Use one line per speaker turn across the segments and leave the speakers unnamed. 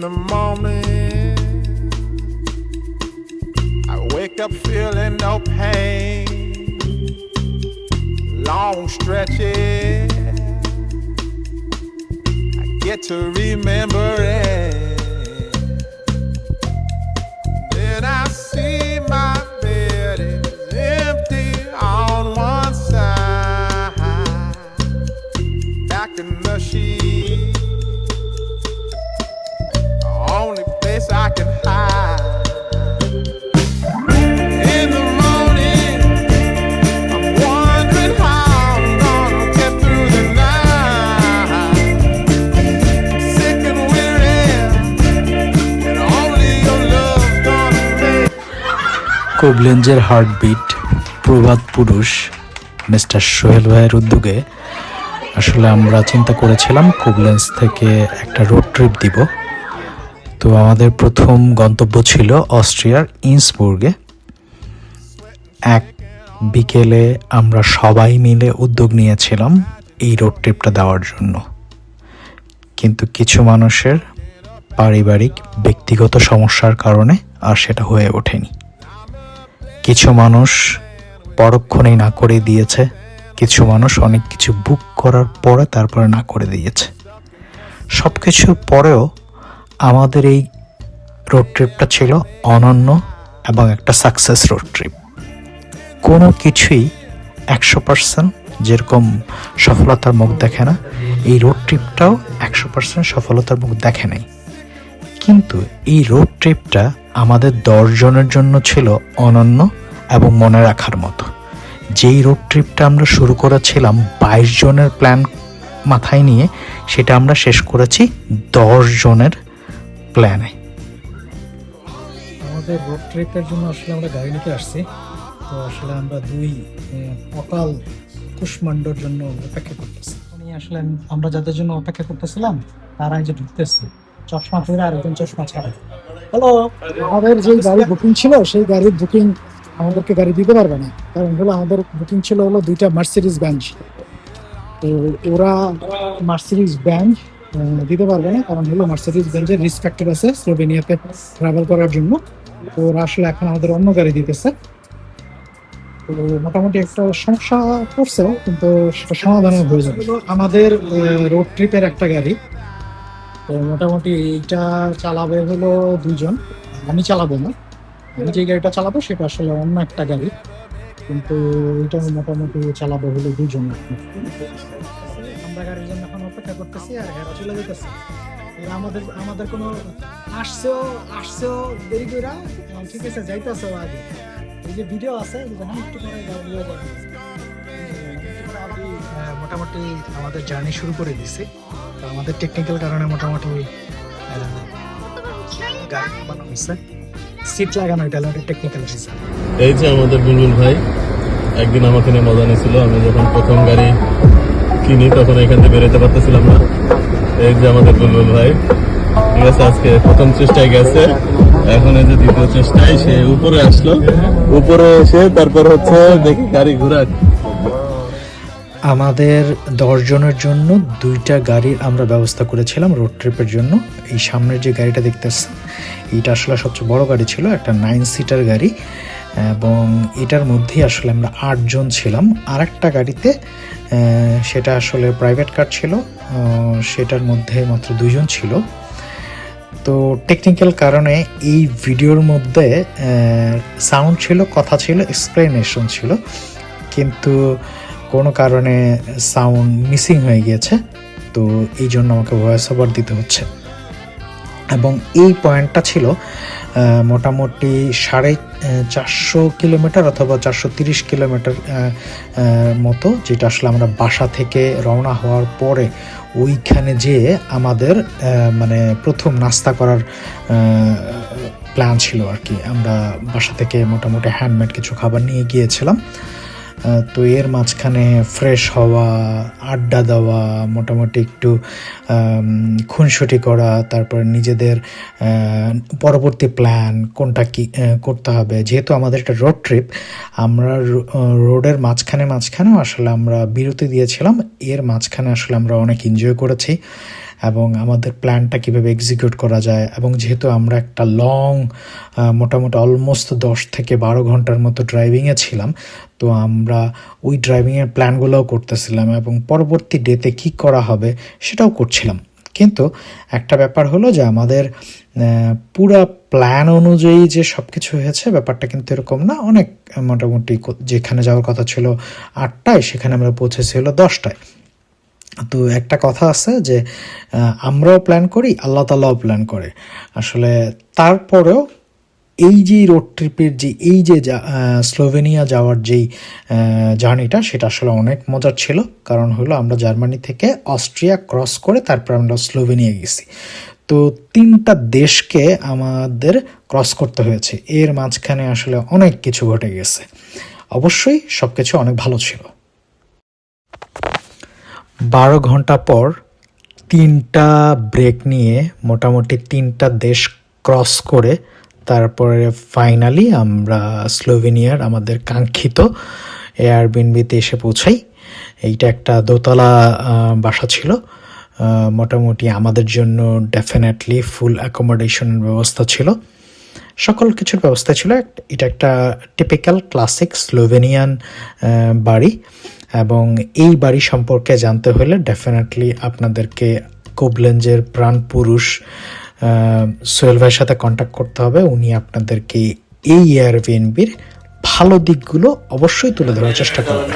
the morning, I wake up feeling no pain. Long stretches, I get to remember it. Then I see my bed is empty on one side, back in the sheet, only place I can hide. In the morning, I'm wondering how I'm gonna get through the night. Sick and weary, and only your love's gonna make.
কোবলেঞ্জের heartbeat প্রবাদ পুরুষ mister Sohel ভাইয়ের উদ্যোগে আসলে আমরা চিন্তা করেছিলাম কোবলেঞ্জ থেকে একটা রোড ট্রিপ দিব। তো আমাদের প্রথম গন্তব্য ছিল অস্ট্রিয়ার ইন্সবুর্গে। এক বিকেলে আমরা সবাই মিলে উদ্যোগ নিয়েছিলাম এই রোড ট্রিপটা দেওয়ার জন্য, কিন্তু কিছু মানুষের পারিবারিক ব্যক্তিগত সমস্যার কারণে আর সেটা হয়ে ওঠেনি। কিছু মানুষ পরক্ষণেই না করে দিয়েছে, কিছু মানুষ অনেক কিছু বুক করার পরে তারপরে না করে দিয়েছে। সব কিছুর পরেও আমাদের এই রোড ট্রিপটা ছিল অনন্য এবং একটা সাকসেস রোড ট্রিপ। কোনো কিছুই 100% যেরকম সফলতার মুখ দেখে না, এই রোড ট্রিপটাও 100% সফলতার মুখ দেখে নাই। কিন্তু এই রোড ট্রিপটা আমাদের 10 জনের জন্য ছিল অনন্য এবং মনে রাখার মতো। যেই রোড ট্রিপটা আমরা শুরু করেছিলাম 22 জনের প্ল্যান মাথায় নিয়ে, সেটা আমরা শেষ করেছি 10 জনের প্ল্যানে।
আমাদের রোড ট্রিপের জন্য আসলে আমরা গাড়ি নিতে আসছি। তো আসলে আমরা দুই অকাল কুষ্মান্ডর জন্য অপেক্ষা করতেছি। আসলে আমরা যাদের জন্য অপেক্ষা করতেছিলাম তারা এই যে ঢুকতেছে, চশমা পরে আর একজন চশমা ছাড়া। হ্যালো, আমাদের যে গাড়ি বুকিং ছিল সেই গাড়ির বুকিং আমাদেরকে গাড়ি দিতে পারবে না, কারণ হলো আমাদের বুকিং ছিল হলো 2টা মার্সিডিজ বেঞ্জ। তো ওরা মার্সিডিজ বেঞ্জ দিতে পারবে না, কারণ হলো মার্সিডিজ বেঞ্জের রিস্ট্রিক্টেড আছে স্লোভেনিয়াতে ট্রাভেল করার জন্য। তো ওরা আসলে এখন আমাদের অন্য গাড়ি দিতেছে। তো মোটামুটি একটা সমস্যা করছে, কিন্তু সেটা সমাধান হয়ে যাবে। আমাদের রোড ট্রিপের একটা গাড়ি, তো মোটামুটি এইটা চালাবে হলো 2 জন। আমি চালাবো না, আমি যে গাড়িটা চালাবো সেটা আসলে অন্য একটা গাড়ি, কিন্তু এটা মোটামুটি চালাবো হলো 2 জন। আমরা গাড়ির জন্য এখন অপেক্ষা করতেছি আর হেরা চলে যেতেছে। আমাদের কোনো আসছেও দেরি করে, ঠিক আছে যাইতেছে আগে। এই যে ভিডিও আছে একটু পরে মোটামুটি আমাদের জার্নি শুরু করে দিচ্ছি। তো আমাদের টেকনিক্যাল কারণে মোটামুটি গাড়ি বানানো হয়েছে, সিট লাগানো, এটা হলো টেকনিক্যাল রিজন।
এই যে আমাদের বুলবুল ভাই একদিন আমাকে নিয়ে মজা নিয়েছিল। আমি যখন প্রথম গাড়ি কিনি তখন এখান থেকে বেরোতে পারতেছিলাম না। এই যে আমাদের বুলবুল ভাই, ঠিক আছে, আজকে প্রথম চেষ্টায় গেছে, এখন এই যে দ্বিতীয় চেষ্টায় সে উপরে আসলো। উপরে এসে তারপর হচ্ছে দেখি গাড়ি ঘোরা।
আমাদের 10 জনের জন্য 2টা গাড়ির আমরা ব্যবস্থা করেছিলাম রোড ট্রিপের জন্য। এই সামনের যে গাড়িটা দেখতেছেন, এইটা আসলে সবচেয়ে বড় গাড়ি ছিল, একটা 9 সিটার গাড়ি, এবং এটার মধ্যেই আসলে আমরা 8 জন ছিলাম। আরেকটা গাড়িতে সেটা আসলে প্রাইভেট কার ছিল, সেটার মধ্যে মাত্র 2 জন ছিল। তো টেকনিক্যাল কারণে এই ভিডিওর মধ্যে সাউন্ড ছিল, কথা ছিল, এক্সপ্লেনেশন ছিল, কিন্তু কোনো কারণে সাউন্ড মিসিং হয়ে গিয়েছে। তো এই জন্য আমাকে ভয়েস ওভার দিতে হচ্ছে। এবং এই পয়েন্টটা ছিল মোটামুটি 450 কিলোমিটার অথবা 430 কিলোমিটার মতো, যেটা আসলে আমরা বাসা থেকে রওনা হওয়ার পরে ওইখানে যেয়ে আমাদের মানে প্রথম নাস্তা করার প্ল্যান ছিল আর কি। আমরা বাসা থেকে মোটামুটি হ্যান্ডমেড কিছু খাবার নিয়ে গিয়েছিলাম। তো এর মাঝখানে ফ্রেশ হওয়া, আড্ডা দেওয়া, মোটামুটি একটু খুনসুটি করা, তারপরে নিজেদের পরবর্তী প্ল্যান কোনটা কি করতে হবে। যেহেতু আমাদের একটা রোড ট্রিপ, আমরা রোডের মাঝখানেও আসলে আমরা বিরতি দিয়েছিলাম। এর মাঝখানে আসলে আমরা অনেক এনজয় করেছি এবং আমাদের প্ল্যানটা কীভাবে এক্সিকিউট করা যায়। এবং যেহেতু আমরা একটা লং মোটামুটি অলমোস্ট 10 থেকে 12 ঘন্টার মতো ড্রাইভিংয়ে ছিলাম, তো আমরা ওই ড্রাইভিংয়ের প্ল্যানগুলোও করতেছিলাম এবং পরবর্তী ডেতে কী করা হবে সেটাও করছিলাম। কিন্তু একটা ব্যাপার হলো যে আমাদের পুরা প্ল্যান অনুযায়ী যে সব কিছু হয়েছে ব্যাপারটা কিন্তু এরকম না। অনেক মোটামুটি যেখানে যাওয়ার কথা ছিল 8টায়, সেখানে আমরা পৌঁছেছি হলো 10টায়। তো একটা কথা আছে যে আমরাও প্ল্যান করি, আল্লাহ তাআলাও প্ল্যান করে। আসলে তারপরেও এই যে রোড ট্রিপের যে স্লোভেনিয়া যাওয়ার যেই জার্নিটা, সেটা আসলে অনেক মজার ছিল। কারণ হলো আমরা জার্মানি থেকে অস্ট্রিয়া ক্রস করে তারপর আমরা স্লোভেনিয়া গেছি। তো 3টা দেশকে আমাদের ক্রস করতে হয়েছে। এর মাঝখানে আসলে অনেক কিছু ঘটে গেছে। অবশ্যই সব কিছু অনেক ভালো ছিল। 12 ঘন্টা পর 3টা ব্রেক নিয়ে মোটামুটি 3টা দেশ ক্রস করে তারপরে ফাইনালি আমরা স্লোভেনিয়ার আমাদের কাঙ্ক্ষিত এয়ারবিএনবিতে এসে পৌঁছাই। এইটা একটা দোতলা বাসা ছিল। মোটামুটি আমাদের জন্য ডেফিনেটলি ফুল অ্যাকোমোডেশনের ব্যবস্থা ছিল, সকল কিছুর ব্যবস্থা ছিল। এটা একটা টিপিক্যাল ক্লাসিক স্লোভেনিয়ান বাড়ি। এবং এই বাড়ি সম্পর্কে জানতে হলে ডেফিনেটলি আপনাদেরকে কোবলেঞ্জের প্রাণপুরুষ সোহেল ভাইয়ের সাথে কন্ট্যাক্ট করতে হবে। উনি আপনাদেরকে এই এয়ারবিএনবির ভালো দিকগুলো অবশ্যই তুলে ধরার চেষ্টা করবেন।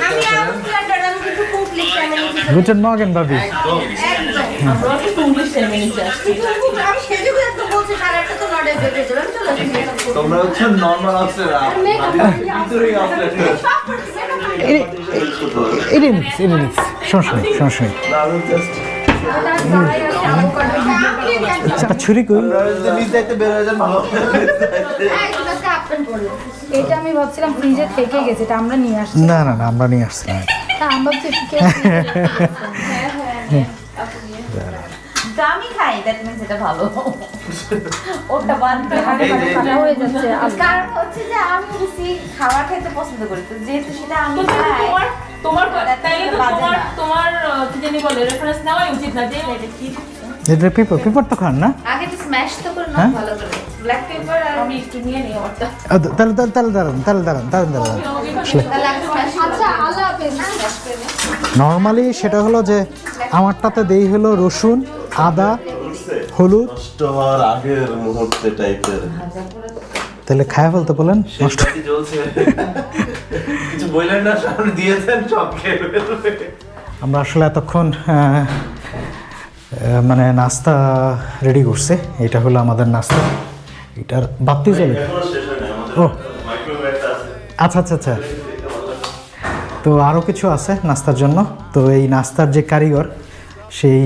গুটেন মর্গেন ভাবি।
তোমরা হচ্ছে নরমাল অস্ট্রেলিয়া
ছুরি কই
এটা আমি ভাবছিলাম ফ্রিজে থেকে গেছে, এটা আমরা নিয়ে আসছি।
না না না, আমরা নিয়ে আসছি না।
আমরা
আমি খাই, দ্যাট মিন্স এটা ভালো। ওটা বানতে
খাওয়া হয়ে যাচ্ছে।
কারণ হচ্ছে যে আমি বেশি খাবার খেতে পছন্দ করি, তো যেহেতু সেটা আমি
তো
খাই।
তোমার তাইলে তো তোমার কি জানি বলে রেফারেন্স নেওয়াই উচিত না যে এটা কি
এটা পেপার তো খান না।
আগে তো স্ম্যাশ তো করে না ভালো করে ব্ল্যাক পেপার আর
আমি একটু নিয়ে নিই আমারটা।
তাহলে দাঁড়ান।
তাহলে আগে স্ম্যাশ।
আচ্ছা, আল্লাহ হাফেজ।
নর্মালি সেটা হলো যে আমারটাতে দেই হলো রসুন, আদা, হলুদ।
নষ্ট হওয়ার আগের মুহূর্তে টাইপের
তাহলে খায়া ফেলতে বলেন নষ্ট।
কি চলছে কিছু বললেন না, সামনে দিয়েছেন সব খেয়ে ফেলবে।
আমরা আসলে এতক্ষণ মানে নাস্তা রেডি করছে। এটা হলো আমাদের নাস্তা। এটার বাতি চলে। ও আচ্ছা আচ্ছা আচ্ছা। তো আরও কিছু আছে নাস্তার জন্য। তো এই নাস্তার যে কারিগর, সেই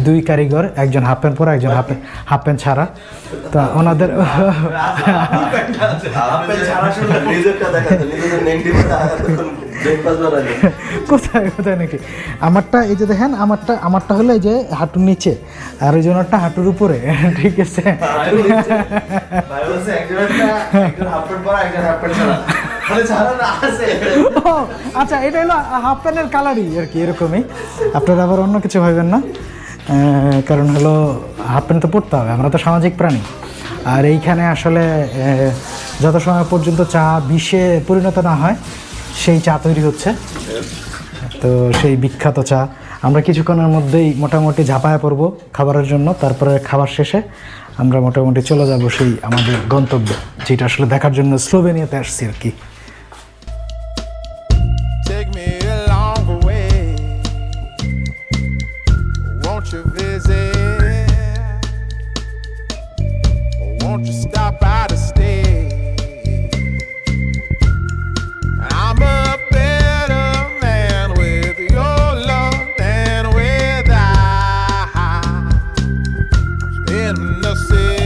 দুই কারিগর, একজন হাফ প্যান্ট পরা, একজন হাফ প্যান্ট ছাড়া। তো ওনাদের কোথায় নাকি আমারটা এই যে দেখেন, আমারটা হলো এই যে হাঁটুর নিচে, আর ওই জন্যটা হাঁটুর উপরে। ঠিক আছে। আচ্ছা, এটা হলো হাফ প্যান্টের কালারই আর কি, এরকমই। আপনারা আবার অন্য কিছু ভাবেন না, কারণ হলো হাফ প্যান্ট তো পরতে হবে, আমরা তো সামাজিক প্রাণী। আর এইখানে আসলে যত সময় পর্যন্ত চা বিষে পরিণত না হয়, সেই চা তৈরি হচ্ছে। তো সেই বিখ্যাত চা আমরা কিছুক্ষণের মধ্যেই মোটামুটি ঝাঁপায় পড়বো খাবারের জন্য। তারপরে খাবার শেষে আমরা মোটামুটি চলে যাব সেই আমাদের গন্তব্যে, যেটা আসলে দেখার জন্য স্লোভেনিয়াতে আসছি আর কি।
Take me along the way. Won't you visit? Won't you stop by to stay? I'm a better man with your love than without. In the sea,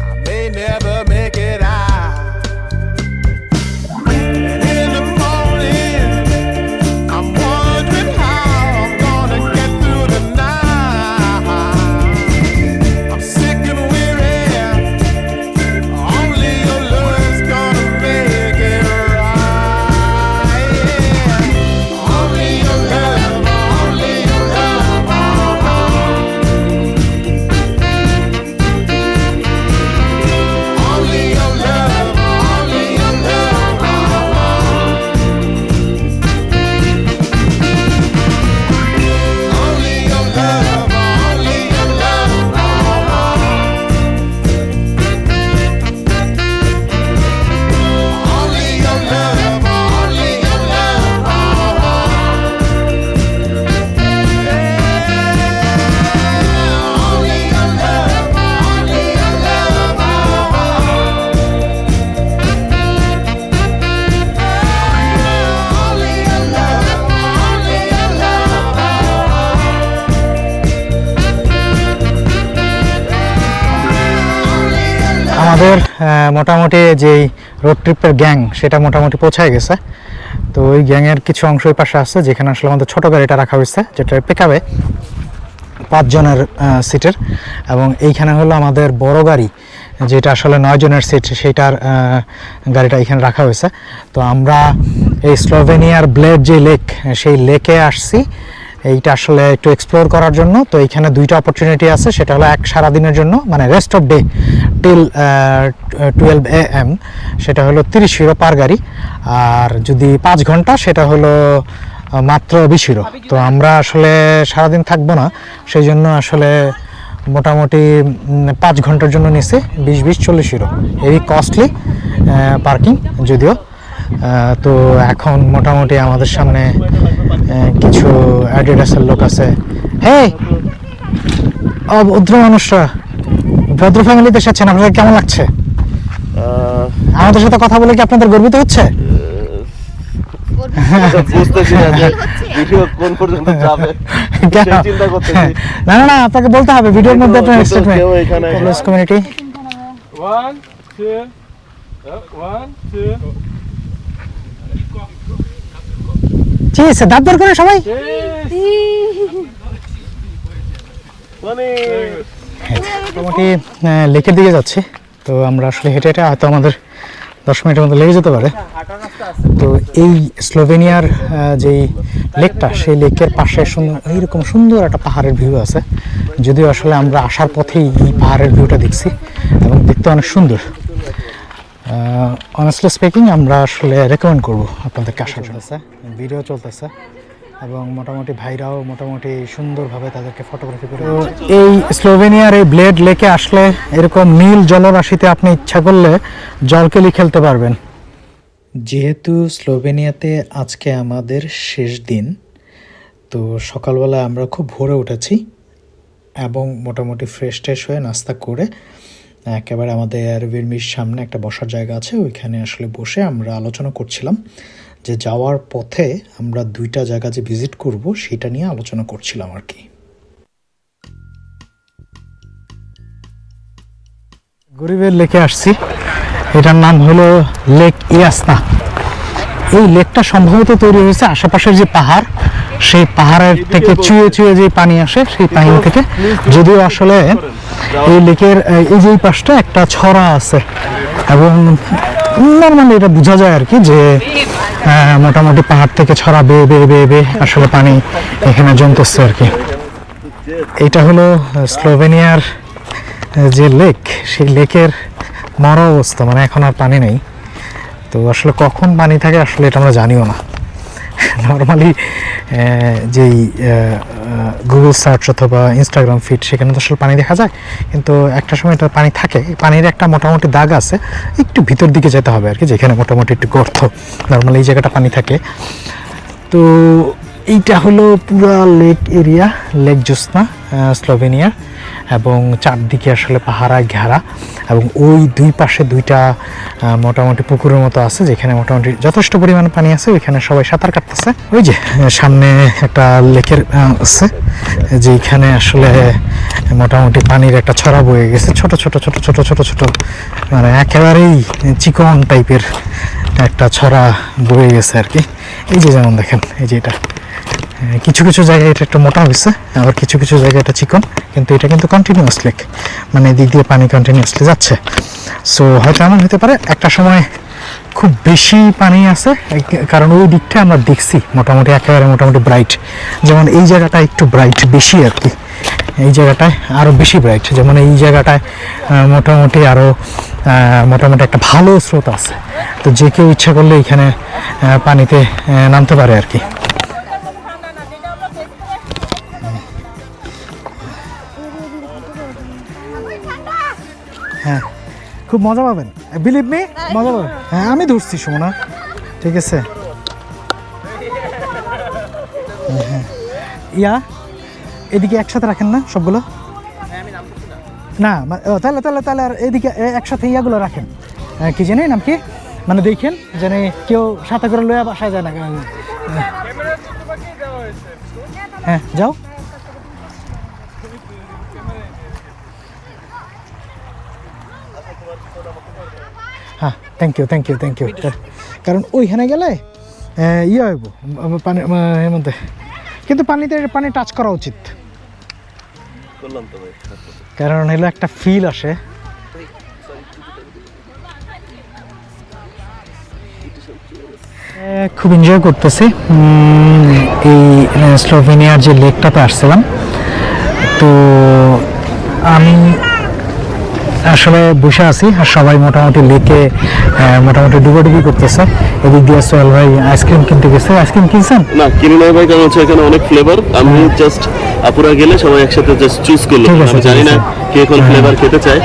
I may never make it out. And in the morning, I'm wondering how I'm gonna get through the night. I'm sick and weary
আমাদের মোটামুটি যেই road ট্রিপের gang সেটা মোটামুটি পৌঁছায় গেছে। তো ওই গ্যাংয়ের কিছু অংশ ওই পাশে আছে যেখানে আসলে আমাদের ছোটো গাড়িটা রাখা হয়েছে, যেটা পিকআপে 5 জনের সিটের, এবং এইখানে হলো আমাদের বড় গাড়ি যেটা আসলে 9 জনের সিট, সেইটার গাড়িটা এখানে রাখা হয়েছে। তো আমরা এই স্লোভেনিয়ার ব্লেড যে লেক, সেই লেকে আসছি এইটা আসলে একটু এক্সপ্লোর করার জন্য। তো এইখানে দুইটা অপরচুনিটি আছে, সেটা হলো এক সারাদিনের জন্য মানে rest off day till 12 AM, সেটা হলো 30 ইউরো পার গাড়ি, আর যদি 5 ঘন্টা সেটা হলো মাত্র 20 ইউরো। তো আমরা আসলে সারাদিন থাকবো না, সেই জন্য আসলে মোটামুটি 5 ঘন্টার জন্য নিছে 20-40 ইউরো। এই কস্টলি পার্কিং যদিও। তো এখন মোটামুটি আমাদের সামনে কিছু অ্যাডিডাসের লোক আছে। হ্যাঁ ভদ্র মানুষরা, ভদ্র ফ্যামিলিতে এসেছেন, আপনাদের কেমন লাগছে? আমাদের সাথে কথা বলে কি আপনাদের গর্বিত হচ্ছে?
বুঝতেছি না যে ভিডিও কোন পর্যন্ত যাবে, সেই চিন্তা করতেছি।
না না না, আপনাকে বলতে হবে ভিডিওর মধ্যে আপনার স্টেটমেন্ট।
কেউ এখানে
প্লাস কমিউনিটি
1 2 1 2
ঠিক আছে, দাঁত বের করে সবাই।
মানে
মোটামুটি লেকের দিকে যাচ্ছি। তো আমরা আসলে হেঁটে হেঁটে হয়তো আমাদের 10 মিনিটের মধ্যে লেগে যেতে পারে। তো এই স্লোভেনিয়ার যেই লেকটা, সেই লেকের পাশে এইরকম সুন্দর একটা পাহাড়ের ভিউ আছে। যদিও আসলে আমরা আসার পথেই এই পাহাড়ের ভিউটা দেখছি এবং দেখতে অনেক সুন্দর। অনেস্টলি স্পিকিং আমরা আসলে রেকমেন্ড করবো আপনাদেরকে আসার জন্য। ভিডিও চলতেছে এবং মোটামুটি ভাইরাও মোটামুটি সুন্দরভাবে তাদেরকে ফটোগ্রাফি করে। তো এই স্লোভেনিয়ার এই ব্লেড লেকে আসলে এরকম নীল জলরাশিতে আপনি ইচ্ছা করলে জলকেলি খেলতে পারবেন।
যেহেতু স্লোভেনিয়াতে আজকে আমাদের শেষ দিন, তো সকালবেলা আমরা খুব ভোরে উঠেছি এবং মোটামুটি ফ্রেশ ট্রেশ হয়ে নাস্তা করে একেবারে আমাদের এয়ারবিএনবির সামনে একটা বসার জায়গা আছে, ওইখানে আসলে বসে আমরা আলোচনা করছিলাম যে যাওয়ার পথে আমরা 2টা জায়গা যে ভিজিট করব সেটা নিয়ে আলোচনা করছিলাম আর কি।
গরিবের লেকে আসছি, এটার নাম হলো লেক ইয়াসনা। এই লেকটা সম্ভবত তৈরি হয়েছে আশেপাশের যে পাহাড়, সেই পাহাড়ের থেকে চুয়ে চুয়ে যে পানি আসে সেই পানি থেকে। যদিও আসলে এই লেকের এই যে পাশটা একটা ছড়া আছে এবং নর্মালি এটা বোঝা যায় আর কি যে মোটামুটি পাহাড় থেকে ছড়া বেয়ে বেয়ে বেয়ে বেয়ে আসলে পানি এখানে জমতেছে আর কি। এটা হলো স্লোভেনিয়ার যে লেক, সেই লেকের মরা অবস্থা, মানে এখন আর পানি নেই। তো আসলে কখন পানি থাকে আসলে এটা আমরা জানিও না। নর্মালি যেই গুগল সার্চ অথবা ইনস্টাগ্রাম ফিড, সেখানে তো আসলে পানি দেখা যায়, কিন্তু একটা সময় এটা পানি থাকে। পানির একটা মোটামুটি দাগ আছে, একটু ভিতর দিকে যেতে হবে আর কি, যেখানে মোটামুটি একটু গর্ত। নর্মালি এই জায়গাটা পানি থাকে। তো এইটা হলো পুরা লেক এরিয়া, লেক জোসনা স্লোভেনিয়া, এবং চারদিকে আসলে পাহাড়ায় ঘেরা, এবং ওই দুই পাশে 2টা মোটামুটি পুকুরের মতো আছে যেখানে মোটামুটি যথেষ্ট পরিমাণে পানি আছে। ওইখানে সবাই সাঁতার কাটতেছে। ওই যে সামনে একটা লেকের আছে যেখানে আসলে মোটামুটি পানির একটা ছড়া বয়ে গেছে, ছোট ছোট ছোট ছোট ছোট ছোট, মানে একেবারেই চিকন টাইপের একটা ছড়া বয়ে গেছে আর কি। এই যে যেমন দেখেন, এই যে এটা কিছু কিছু জায়গায় এটা একটু মোটা হয়েছে, আবার কিছু কিছু জায়গায় এটা চিকন, কিন্তু এটা কিন্তু কন্টিনিউয়াস লেক, মানে এদিক দিয়ে পানি কন্টিনিউয়াসলি যাচ্ছে। সো হয়তো এমন হতে পারে একটা সময় খুব বেশি পানি আছে, কারণ ওই দিকটা আমরা দেখছি মোটামুটি একেবারে মোটামুটি ব্রাইট। যেমন এই জায়গাটা একটু ব্রাইট বেশি আর কি, এই জায়গাটায় আরও বেশি ব্রাইট। যেমন এই জায়গাটায় মোটামুটি আরও মোটামুটি একটা ভালো স্রোত আছে। তো যে কেউ ইচ্ছা করলে এখানে পানিতে নামতে পারে আর কি। হ্যাঁ, খুব মজা পাবেন, বিলিভ মি, মজা পাবেন। হ্যাঁ, আমি ধরছি সুমনা, ঠিক আছে। হ্যাঁ, ইয়া এদিকে একসাথে রাখেন না সবগুলো? না তাহলে তাহলে তাহলে আর এদিকে একসাথে ইয়াগুলো রাখেন। কি জানি নাম কি, মানে দেখেন যেন কেউ সাথে করে লইয়া বাসায় যায় না। হ্যাঁ যাও।
হ্যাঁ থ্যাংক ইউ কারণ ওইখানে গেলে ইয়ে হইব পানি এর মধ্যে, কিন্তু পানি টাচ করা উচিত,
করলাম তো ভাই।
কারণ হলো একটা ফিল আসে। খুব এনজয় করতেছি এই স্লোভেনিয়ার যে লেকটাতে আসছিলাম। তো আমি আসলে বসে আছি আর সবাই মোটামুটি লেকে মোটামুটি ডুবি করতেছে। এদিক দিয়ে সোহেল ভাই আইসক্রিম কিনতে গেছে। আইসক্রিম কিনছেন?
না কিনে নাই ভাই, কারণ হচ্ছে এখানে অনেক ফ্লেভার। আমি জাস্ট আপুরা গেলে সবাই একসাথে জাস্ট চুজ করলো।
ঠিক আছে,
আমি জানি না কে কোন ফ্লেভার খেতে চায়,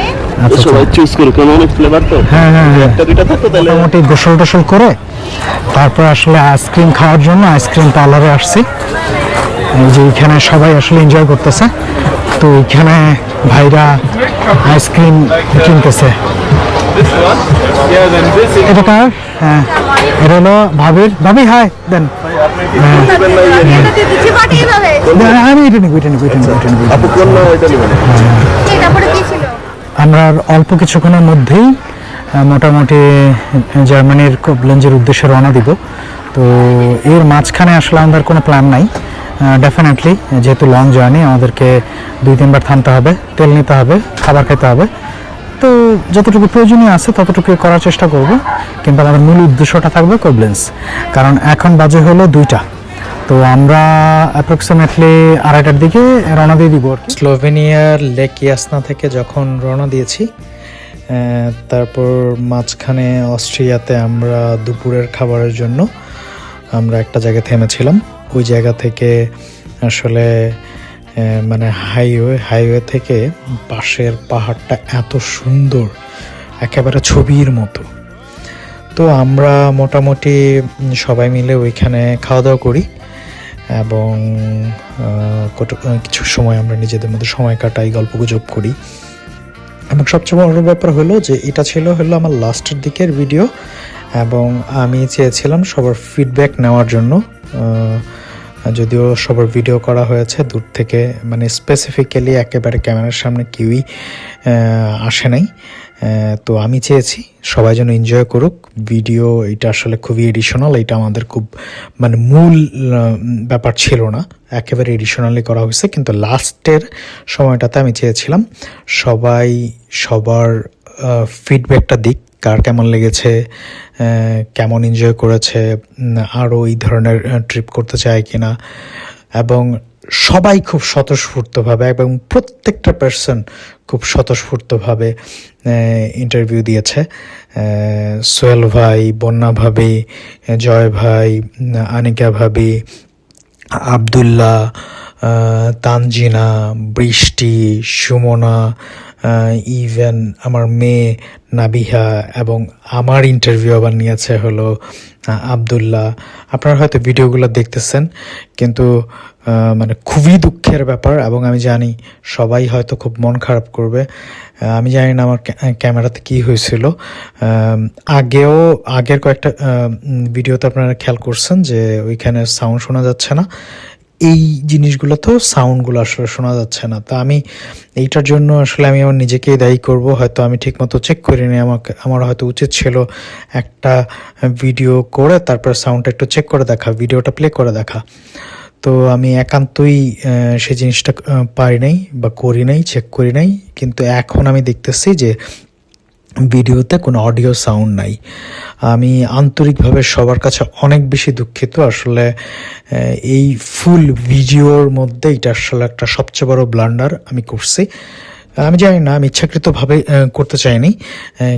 তো সবাই চুজ করুক, কারণ অনেক ফ্লেভার তো।
হ্যাঁ
একটা দুইটা থাকতো তাহলে।
মোটামুটি গোসল করে তারপর আসলে আইসক্রিম খাওয়ার জন্য আইসক্রিম পার্লারে আসছি। এই যে এখানে সবাই আসলে এনজয় করতেছে। তো এখানে ভাইরা আইসক্রিম কিনতেছে।
Yeah, then this is
এটা কার? হ্যাঁ এটা হলো ভাবি হাই দেন। আমি এটা নিব।
আপু কোন না এটা নেবেন?
আমরা আর অল্প কিছুক্ষণের মধ্যেই মোটামুটি জার্মানির কোবলেঞ্জের উদ্দেশ্যে রওনা দিব। তো এর মাঝখানে আসলে আমাদের কোনো প্ল্যান নাই। ডেফিনেটলি যেহেতু লং জার্নি, আমাদেরকে 2-3 বার থামতে হবে, তেল নিতে হবে, খাবার খেতে হবে। তো যতটুকু প্রয়োজনীয় আছে ততটুকু করার চেষ্টা করব, কিন্তু আমাদের মূল উদ্দেশ্যটা থাকবে কোবলেন্স। কারণ এখন বাজে হলো 2টা। তো আমরা অ্যাপ্রক্সিমেটলি 2:30টার দিকে রওনা দিয়ে দিব। স্লোভেনিয়ার লেক ইয়াসনা থেকে যখন রওনা দিয়েছি, তারপর মাঝখানে অস্ট্রিয়াতে আমরা দুপুরের খাবারের জন্য আমরা একটা জায়গায় থেমেছিলাম। ওই জায়গা থেকে আসলে মানে হাইওয়ে থেকে পাশের পাহাড়টা এত সুন্দর, একেবারে ছবির মতো। তো আমরা মোটামুটি সবাই মিলে ওইখানে খাওয়া দাওয়া করি এবং কিছু সময় আমরা নিজেদের মধ্যে সময় কাটাই, গল্পগুজব করি। এবং সবচেয়ে বড় ব্যাপার হলো যে এটা ছিল আমার লাস্টের দিকের ভিডিও, এবং আমি চেয়েছিলাম সবার ফিডব্যাক নেওয়ার জন্য। যদিও সবার ভিডিও করা হয়েছে দূর থেকে, মানে স্পেসিফিক্যালি একেবারে ক্যামেরার সামনে কেউই আসে নাই। তো আমি চেয়েছি সবাই যেন এনজয় করুক ভিডিও। এটা আসলে খুবই এডিশনাল, এটা আমাদের খুব মানে মূল ব্যাপার ছিল না, একেবারে এডিশনালি করা হয়েছে। কিন্তু লাস্টের সময়টাতে আমি চেয়েছিলাম সবাই সবার ফিডব্যাকটা দিক, কার কেমন লেগেছে, কেমন এনজয় করেছে, আরও এই ধরনের ট্রিপ করতে চায় কিনা। এবং সবাই খুব স্বতঃস্ফূর্তভাবে এবং প্রত্যেকটা পার্সন খুব স্বতঃস্ফূর্তভাবে ইন্টারভিউ দিয়েছে। সোহেল ভাই, বন্যা ভাবি, জয় ভাই, আনিকা ভাবি, আবদুল্লাহ, তানজিনা, বৃষ্টি, সুমনা, ইভেন আমার মেয়ে নাবিহা, এবং আমার ইন্টারভিউ আবার নিয়েছে হলো আবদুল্লাহ। আপনারা হয়তো ভিডিওগুলো দেখতেছেন, কিন্তু মানে খুবই দুঃখের ব্যাপার, এবং আমি জানি সবাই হয়তো খুব মন খারাপ করবে। আমি জানি না আমার ক্যামেরাতে কি হয়েছিল। আগের কয়েকটা ভিডিওতে আপনারা খেয়াল করছেন যে ওইখানে সাউন্ড শোনা যাচ্ছে না। এই জিনিসগুলোতেও সাউন্ডগুলো আসলে শোনা যাচ্ছে না। তা আমি এইটার জন্য আসলে আমি আমার নিজেকেই দায়ী করব। হয়তো আমি ঠিকমতো চেক করিনি। আমার হয়তো উচিত ছিল একটা ভিডিও করে তারপর সাউন্ডটা একটু চেক করে দেখা, ভিডিওটা প্লে করে দেখা। তো আমি একান্তই সেই জিনিসটা পারি নাই বা করি নাই, চেক করি নাই। কিন্তু এখন আমি দেখতেছি যে ভিডিওতে কোনো অডিও সাউন্ড নাই। আমি আন্তরিকভাবে সবার কাছে অনেক বেশি দুঃখিত। আসলে এই ফুল ভিডিওর মধ্যে এটা আসলে একটা সবচেয়ে বড় ব্লান্ডার আমি করছি। আমি জানি না, আমি ইচ্ছাকৃতভাবে করতে চাইনি,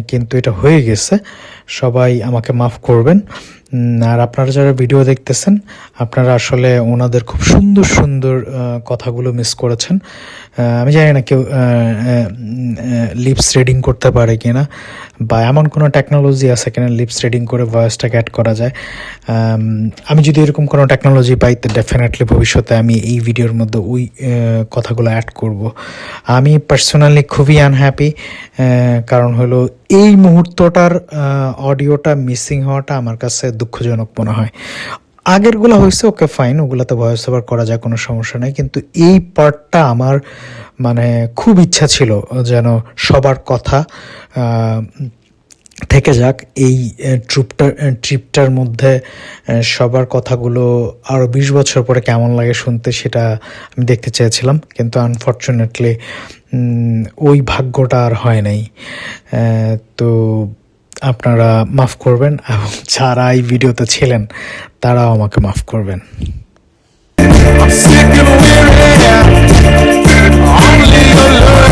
কিন্তু এটা হয়ে গেছে। সবাই আমাকে মাফ করবেন। আর আপনারা যারা ভিডিও দেখতেছেন, আপনারা আসলে ওনাদের খুব সুন্দর সুন্দর কথাগুলো মিস করেছেন। আমি জানি না কেউ লিপস রিডিং করতে পারে কিনা, বা এমন কোনো টেকনোলজি আছে কিনা লিপস রিডিং করে ভয়েসটাকে অ্যাড করা যায়। আমি যদি এরকম কোনো টেকনোলজি পাই তো ডেফিনেটলি ভবিষ্যতে আমি এই ভিডিওর মধ্যে ওই কথাগুলো অ্যাড করব। আমি পার্সোনালি খুবই আনহ্যাপি, কারণ হলো এই মুহূর্তটার অডিওটা মিসিং হওয়াটা আমার কাছে দুঃখজনক মনে হয়। আগেরগুলো হয়েছে ওকে ফাইন, ওগুলোতে ভয়েস ওভার করা যায়, কোনো সমস্যা নেই, কিন্তু এই পার্টটা আমার মানে খুব ইচ্ছা ছিল যেন সবার কথা থেকে যাক এই ট্রিপটার মধ্যে, সবার কথাগুলো আরও 20 বছর পরে কেমন লাগে শুনতে সেটা আমি দেখতে চেয়েছিলাম, কিন্তু আনফর্চুনেটলি ওই ভাগ্যটা আর হয় নাই। তো আপনারা মাফ করবেন, এবং যারা এই ভিডিওতে ছিলেন তারাও আমাকে মাফ করবেন।
I'm sick and weary. Only your love